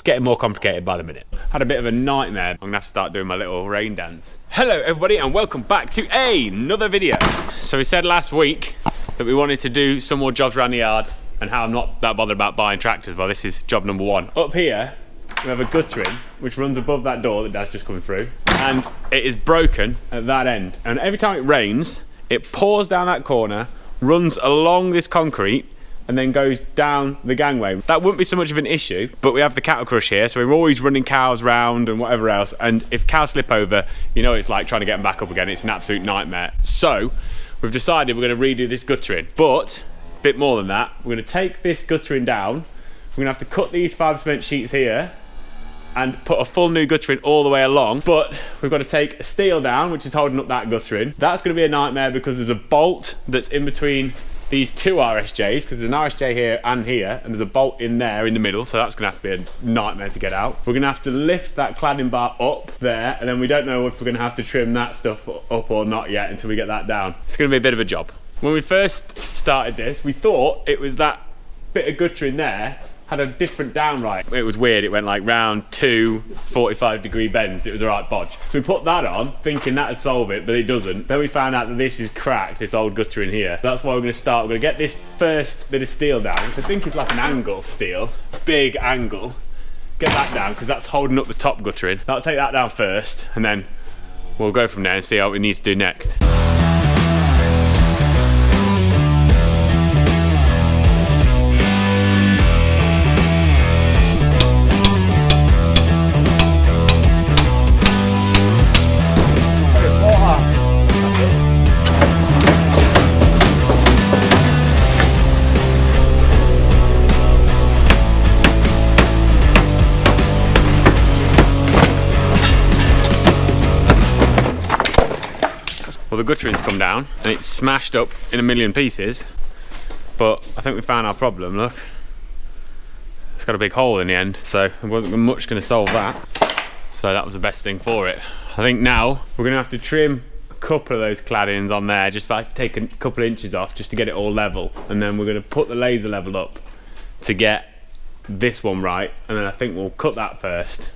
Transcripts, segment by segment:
It's getting more complicated by the minute. Had a bit of a nightmare. I'm gonna have to start doing my little rain dance. Hello everybody and welcome back to another video. So we said last week that we wanted to do some more jobs around the yard and how I'm not that bothered about buying tractors. Well, this is job number one. Up here, we have a guttering which runs above that door that Dad's just coming through. And it is broken at that end. And every time it rains, it pours down that corner, runs along this concrete, and then goes down the gangway. That wouldn't be so much of an issue, but we have the cattle crush here, so we're always running cows round and whatever else, and if cows slip over, you know it's like trying to get them back up again. It's an absolute nightmare. So we've decided we're going to redo this guttering, but a bit more than that. We're going to take this guttering down. We're going to have to cut these fibre cement sheets here and put a full new guttering all the way along, but we've got to take a steel down which is holding up that guttering. That's going to be a nightmare because there's a bolt that's in between these two RSJs, because there's an RSJ here and here, and there's a bolt in there in the middle, so that's going to have to be a nightmare to get out. We're going to have to lift that cladding bar up there, and then we don't know if we're going to have to trim that stuff up or not yet until we get that down. It's going to be a bit of a job. When we first started this, we thought it was that bit of guttering there had a different downright. It was weird. It went like round two 45-degree bends. It was a right bodge. So we put that on, thinking that'd solve it, but it doesn't. Then we found out that this is cracked, this old gutter in here. That's why we're going to start. We're going to get this first bit of steel down, which I think is like an angle steel, big angle. Get that down because that's holding up the top guttering. I'll take that down first, and then we'll go from there and see what we need to do next. Well, the guttering's come down and it's smashed up in a million pieces, but I think we found our problem. Look, it's got a big hole in the end, so there wasn't much going to solve that, so that was the best thing for it. I think now we're going to have to trim a couple of those claddings on there, just like take a couple of inches off just to get it all level, and then we're going to put the laser level up to get this one right, and then I think we'll cut that first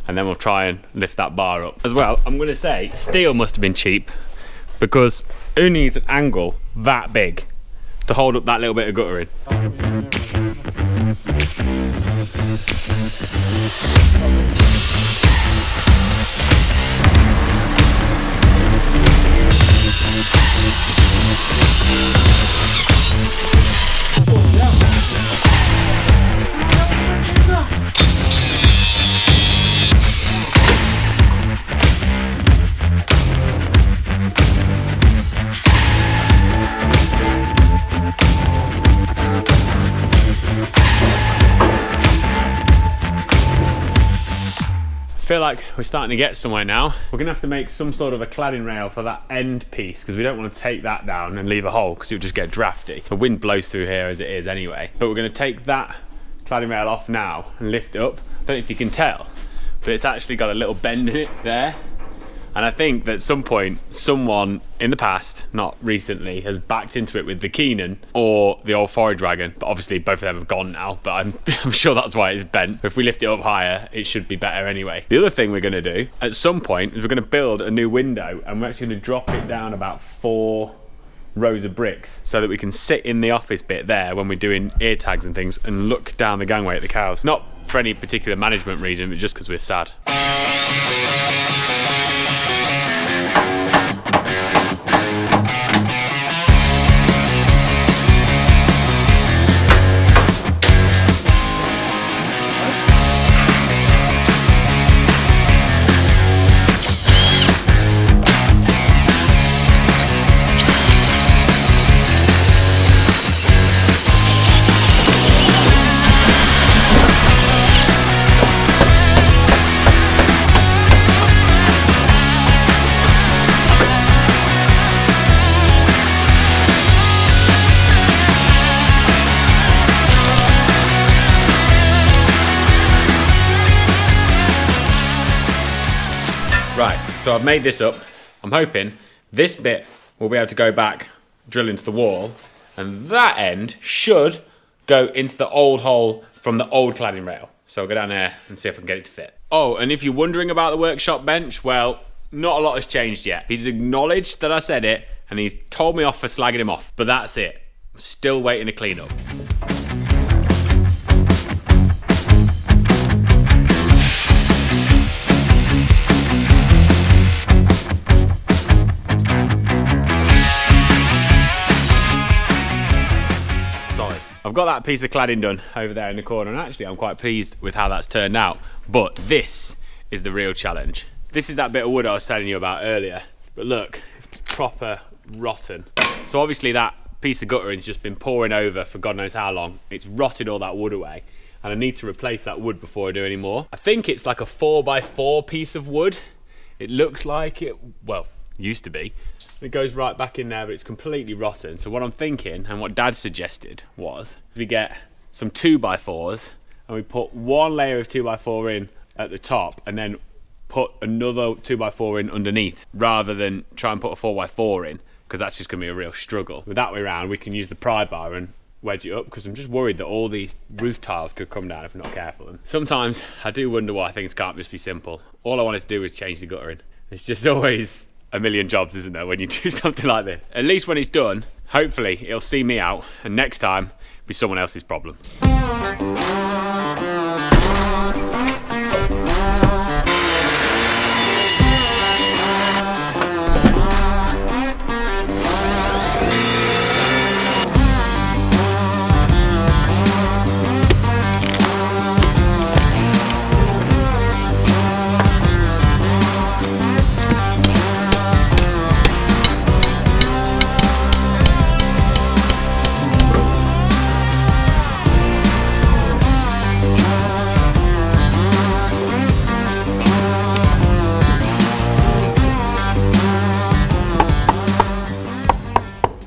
and then we'll try and lift that bar up. As well, I'm going to say steel must have been cheap, because who needs an angle that big to hold up that little bit of guttering? I feel like we're starting to get somewhere now. We're gonna have to make some sort of a cladding rail for that end piece because we don't want to take that down and leave a hole because it would just get drafty. The wind blows through here as it is anyway. But we're gonna take that cladding rail off now and lift it up. I don't know if you can tell, but it's actually got a little bend in it there. And I think that at some point, someone in the past, not recently, has backed into it with the Keenan or the old Forage Wagon. But obviously both of them have gone now, but I'm sure that's why it's bent. If we lift it up higher, it should be better anyway. The other thing we're gonna do at some point is we're gonna build a new window, and we're actually gonna drop it down about 4 rows of bricks so that we can sit in the office bit there when we're doing ear tags and things and look down the gangway at the cows. Not for any particular management reason, but just because we're sad. Right, so I've made this up. I'm hoping this bit will be able to go back, drill into the wall, and that end should go into the old hole from the old cladding rail. So I'll go down there and see if I can get it to fit. Oh, and if you're wondering about the workshop bench, well, not a lot has changed yet. He's acknowledged that I said it, and he's told me off for slagging him off. But that's it. I'm still waiting to clean up. I've got that piece of cladding done over there in the corner, and actually I'm quite pleased with how that's turned out. But this is the real challenge. This is that bit of wood I was telling you about earlier. But look, it's proper rotten. So obviously that piece of guttering's just been pouring over for God knows how long. It's rotted all that wood away, and I need to replace that wood before I do any more. I think it's like a 4x4 piece of wood. It looks like it, well, used to be. It goes right back in there, but it's completely rotten. So what I'm thinking, and what Dad suggested, was we get some 2x4s and we put one layer of 2x4 in at the top and then put another 2x4 in underneath, rather than try and put a 4x4 in, because that's just going to be a real struggle. With that way around, we can use the pry bar and wedge it up, because I'm just worried that all these roof tiles could come down if we're not careful. And sometimes I do wonder why things can't just be simple. All I wanted to do was change the guttering. It's just always a million jobs, isn't there, when you do something like this? At least when it's done, hopefully it'll see me out, and next time it'll be someone else's problem.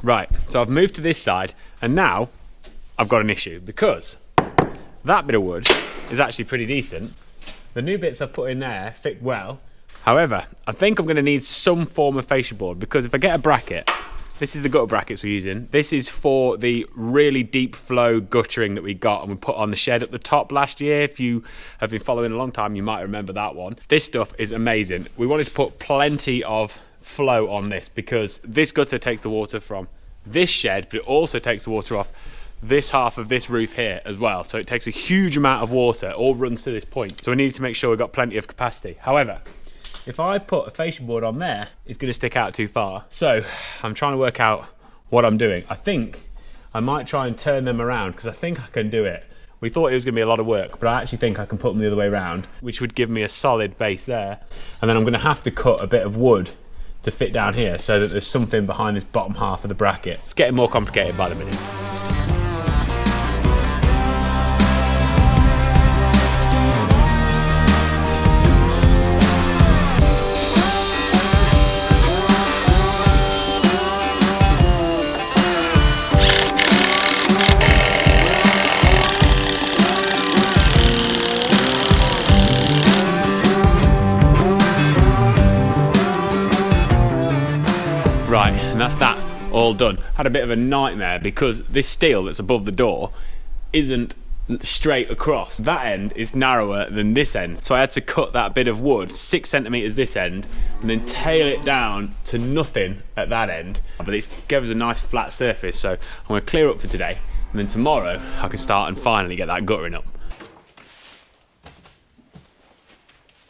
Right, so I've moved to this side, and now I've got an issue, because that bit of wood is actually pretty decent. The new bits I've put in there fit well. However, I think I'm going to need some form of fascia board, because if I get a bracket, this is the gutter brackets we're using. This is for the really deep flow guttering that we got and we put on the shed at the top last year. If you have been following a long time, you might remember that one. This stuff is amazing. We wanted to put plenty of flow on this, because this gutter takes the water from this shed, but it also takes the water off this half of this roof here as well. So it takes a huge amount of water, all runs to this point. So we need to make sure we've got plenty of capacity. However, if I put a fascia board on there, it's going to stick out too far. So I'm trying to work out what I'm doing. I think I might try and turn them around, because I think I can do it. We thought it was going to be a lot of work, but I actually think I can put them the other way around, which would give me a solid base there. And then I'm going to have to cut a bit of wood to fit down here, so that there's something behind this bottom half of the bracket. It's getting more complicated by the minute. Right, and that's that all done. Had a bit of a nightmare, because this steel that's above the door isn't straight across. That end is narrower than this end, so I had to cut that bit of wood 6 centimeters this end and then tail it down to nothing at that end. But it gave us a nice flat surface, so I'm going to clear up for today, and then tomorrow I can start and finally get that guttering up.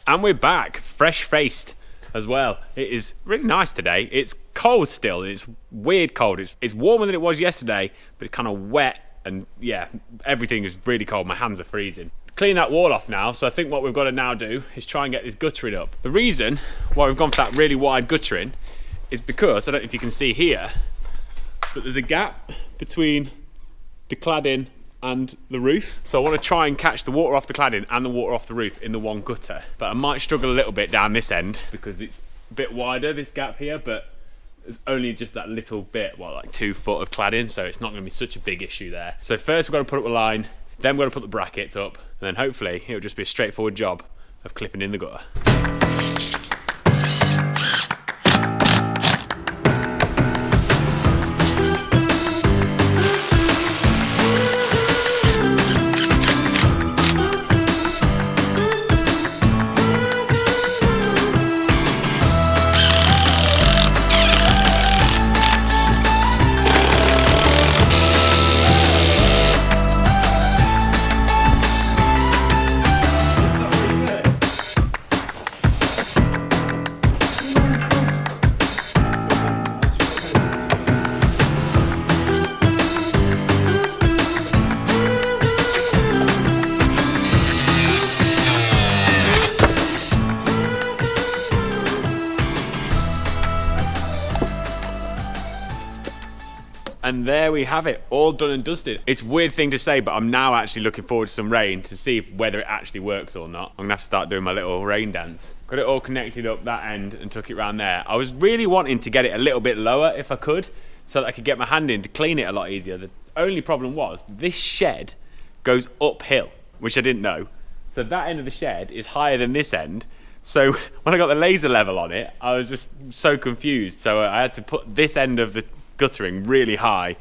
And we're back, fresh-faced as well. It is really nice today. It's cold still, it's weird cold. It's warmer than it was yesterday, but it's kind of wet, and yeah, everything is really cold. My hands are freezing. Clean that wall off now, so I think what we've got to now do is try and get this guttering up. The reason why we've gone for that really wide guttering is because, I don't know if you can see here, but there's a gap between the cladding and the roof. So I want to try and catch the water off the cladding and the water off the roof in the one gutter. But I might struggle a little bit down this end, because it's a bit wider, this gap here, but it's only just that little bit, well, like 2 foot of cladding, so it's not going to be such a big issue there. So first we've got to put up a line, then we're going to put the brackets up, and then hopefully it'll just be a straightforward job of clipping in the gutter. And there we have it, all done and dusted. It's a weird thing to say, but I'm now actually looking forward to some rain to see whether it actually works or not. I'm gonna have to start doing my little rain dance. Got it all connected up that end and took it round there. I was really wanting to get it a little bit lower if I could, so that I could get my hand in to clean it a lot easier. The only problem was this shed goes uphill, which I didn't know. So that end of the shed is higher than this end. So when I got the laser level on it, I was just so confused. So I had to put this end of the guttering really high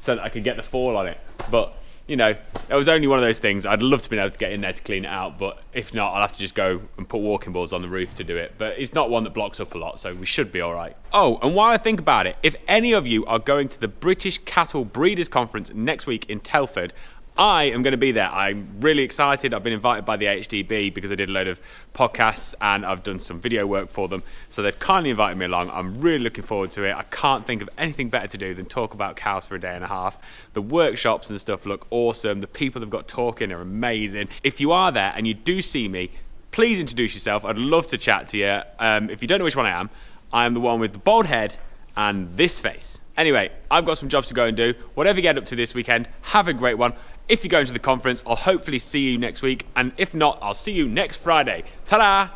so that I could get the fall on it. But you know, it was only one of those things. I'd love to be able to get in there to clean it out, but if not, I'll have to just go and put walking boards on the roof to do it. But it's not one that blocks up a lot, so we should be all right. Oh, and while I think about it, if any of you are going to the British Cattle Breeders Conference next week in Telford, I am going to be there. I'm really excited. I've been invited by the HDB because I did a load of podcasts and I've done some video work for them. So they've kindly invited me along. I'm really looking forward to it. I can't think of anything better to do than talk about cows for a day and a half. The workshops and stuff look awesome. The people they've got talking are amazing. If you are there and you do see me, please introduce yourself. I'd love to chat to you. If you don't know which one I am the one with the bald head and this face. Anyway, I've got some jobs to go and do. Whatever you get up to this weekend, have a great one. If you're going to the conference, I'll hopefully see you next week. And if not, I'll see you next Friday. Ta-da!